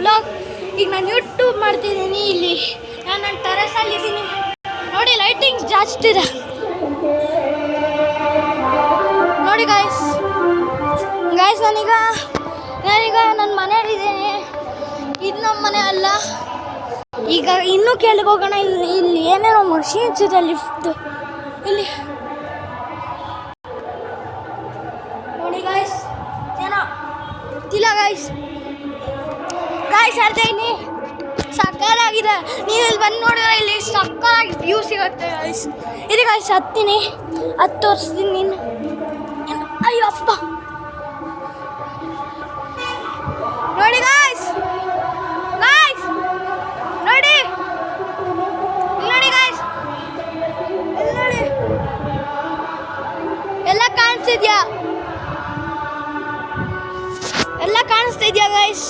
Vlog. ಈಗ ನಾನು YouTube ಮಾಡ್ತಿದ್ದೀನಿ. ಇಲ್ಲಿ ನಾನು ನನ್ನ ಟೆರೆಸಲ್ಲಿದ್ದೀನಿ ನೋಡಿ. ಲೈಟಿಂಗ್ಸ್ ಜಾಸ್ತಿ ಇದೆ ನೋಡಿ ಗಾಯ್ಸ್. ನಾನೀಗ ನನ್ನ ಮನೆಯಲ್ಲಿದ್ದೀನಿ. ಇದು ನಮ್ಮ ಮನೆ ಅಲ್ಲ. ಈಗ ಇನ್ನೂ ಕೆಳಗೆ ಹೋಗೋಣ. ಇಲ್ಲಿ ಏನೇನೋ ಮಷೀನ್ಸ್ ಇದೆ ಲಿಫ್ಟ್. ಇಲ್ಲಿ ನೋಡಿ ಗಾಯ್ಸ್, ಏನೋ ಇಲ್ಲ ಗಾಯ್ಸ್ ಅರ್ಧೀನಿ ಸಕ್ಕತ್ತಾಗಿದೆ. ನೀವು ಇಲ್ಲಿ ಬಂದು ನೋಡಿದ್ರೆ ಇಲ್ಲಿ ಸಕ್ಕತ್ತಾಗಿ ವ್ಯೂ ಸಿಗುತ್ತೆ ಗಾಯ್ಸ್. ಇದು ಗಾಯ್ಸ್ ಹತ್ತೀನಿ, ತೋರಿಸ್ತೀನಿ. ನೀನು ಅಯ್ಯಪ್ಪ ನೋಡಿ ಗಾಯ್ಸ್, ನೋಡಿ ಗಾಯ್ಸ್, ನೋಡಿ ಎಲ್ಲ ಕಾಣಿಸ್ತಿದ್ಯಾ ಗಾಯ್ಸ್? ಎಲ್ಲ ಕಾಣಿಸ್ತಿದ್ಯಾ ಗಾಯ್ಸ್?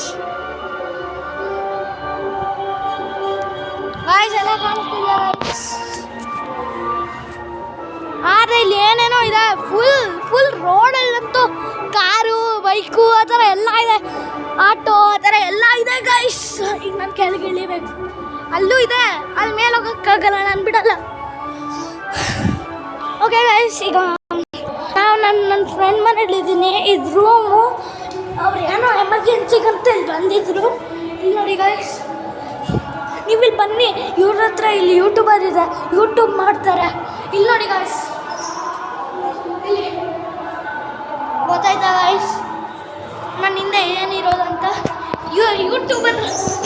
ಆದರೆ ಇಲ್ಲಿ ಏನೇನೋ ಇದೆ. ಫುಲ್ ರೋಡಲ್ಲಂತೂ ಕಾರು, ಬೈಕು ಆ ಥರ ಎಲ್ಲ ಇದೆ. ಆಟೋ ಆ ಥರ ಎಲ್ಲ ಇದೆ ಗಾಯ್ಸ್. ಈಗ ನಾನು ಕೆಳಗೆ ಇಳಿಬೇಕು. ಅಲ್ಲೂ ಇದೆ, ಅಲ್ಲಿ ಮೇಲೆ ಹೋಗೋಕ್ಕಾಗಲ್ಲ, ನಾನು ಬಿಡಲ್ಲ. ಓಕೆ ಗಾಯ್ಸ್, ಈಗ ನಾವು ನನ್ನ ಫ್ರೆಂಡ್ ಮನೇಲಿದ್ದೀನಿ. ಇದು ರೂಮು. ಅವ್ರು ಏನೋ ಎಮರ್ಜೆನ್ಸಿಗಂತ ಇಲ್ಲಿ ಬಂದಿದ್ರು. ಇಲ್ಲಿ ನೋಡಿ ಗಾಯ್ಸ್, ನೀವು ಇಲ್ಲಿ ಬನ್ನಿ. ಇವ್ರ ಹತ್ರ ಇಲ್ಲಿ ಯೂಟ್ಯೂಬರ್ ಇದೆ, ಯೂಟ್ಯೂಬ್ ಮಾಡ್ತಾರೆ. ಇಲ್ಲಿ ನೋಡಿ ಗಾಯ್ಸ್, ಇಲ್ಲಿ ಗೊತ್ತಾಯ್ತಾ ಗಾಯ್ಸ್ ನನ್ನ ಹಿಂದೆ ಏನಿರೋದಂತ? ಯೂಟ್ಯೂಬರ್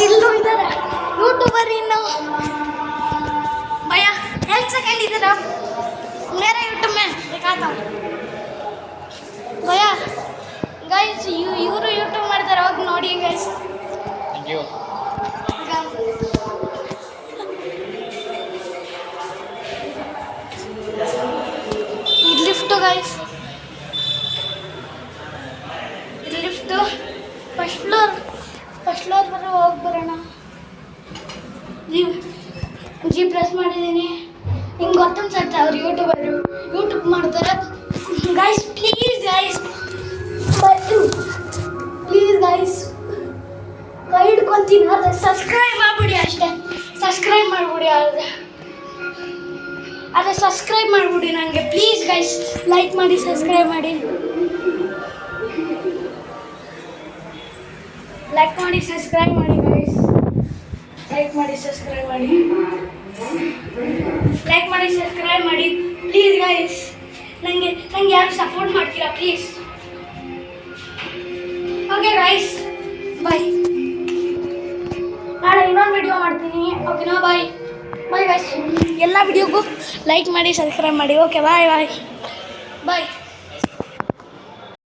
ಇಲ್ಲೂ ಇದ್ದಾರೆ. ಯೂಟ್ಯೂಬರ್ ಇನ್ನು ಭಯ ಹೆಲ್ತ್ ಸೆಕೆಂಡ್ ಇದ್ದೀರಾ ಮೇರಾ ಯೂಟ್ಯೂಬ್ ಮೇ ದಿಖಾತಾ ಭಯ ಗಾಯ್ಸ್. ಇವರು ಯೂಟ್ಯೂಬ್ ಮಾಡ್ತಾರೆ, ಹೋಗಿ ನೋಡಿ ಗಾಯ್ಸ್. Thank you. ಇದು ಲಿಫ್ಟು ಗಾಯ್ಸ್, ಇದು ಲಿಫ್ಟು. ಫಸ್ಟ್ ಫ್ಲೋರ್ ಬರೋ ಹೋಗಿ ಬರೋಣ. ಜಿ ಪ್ರೆಸ್ ಮಾಡಿದ್ದೀನಿ. ಹಿಂಗೆ ಗೊತ್ತನ್ಸತ್ತೆ ಅವ್ರು ಯೂಟ್ಯೂಬ್ ಮಾಡ್ತಾರೆ ಗಾಯ್ಸ್. ಪ್ಲೀಸ್ ಗಾಯ್ಸ್ ಕೈ ಹಿಡ್ಕೊತೀನಿ. ಆದರೆ ಸಬ್ಸ್ಕ್ರೈಬ್ ಮಾಡಿಬಿಡಿ ಅಷ್ಟೇ. ಸಬ್ಸ್ಕ್ರೈಬ್ ಮಾಡಿಬಿಡಿ ಆದರೆ ಸಬ್ಸ್ಕ್ರೈಬ್ ಮಾಡಿಬಿಡಿ ನನಗೆ ಪ್ಲೀಸ್ ಗಾಯ್ಸ್. ಲೈಕ್ ಮಾಡಿ, ಸಬ್ಸ್ಕ್ರೈಬ್ ಮಾಡಿ, ಸಬ್ಸ್ಕ್ರೈಬ್ ಮಾಡಿ ಗಾಯ್ಸ್. ಸಬ್ಸ್ಕ್ರೈಬ್ ಮಾಡಿ ಪ್ಲೀಸ್ ಗಾಯ್ಸ್. ನನಗೆ ಯಾರು ಸಪೋರ್ಟ್ ಮಾಡ್ತೀರಾ ಪ್ಲೀಸ್. ಓಕೆ ಗಾಯ್ಸ್, ಬಾಯ್. ನಾಳೆ ಇನ್ನೊಂದು ವಿಡಿಯೋ ಮಾಡ್ತೀನಿ. ಓಕೆನಾ? Bye guys. ಎಲ್ಲ ವಿಡಿಯೋಗೂ ಲೈಕ್ ಮಾಡಿ, ಸಬ್ಸ್ಕ್ರೈಬ್ ಮಾಡಿ. ಓಕೆ ಬಾಯ್.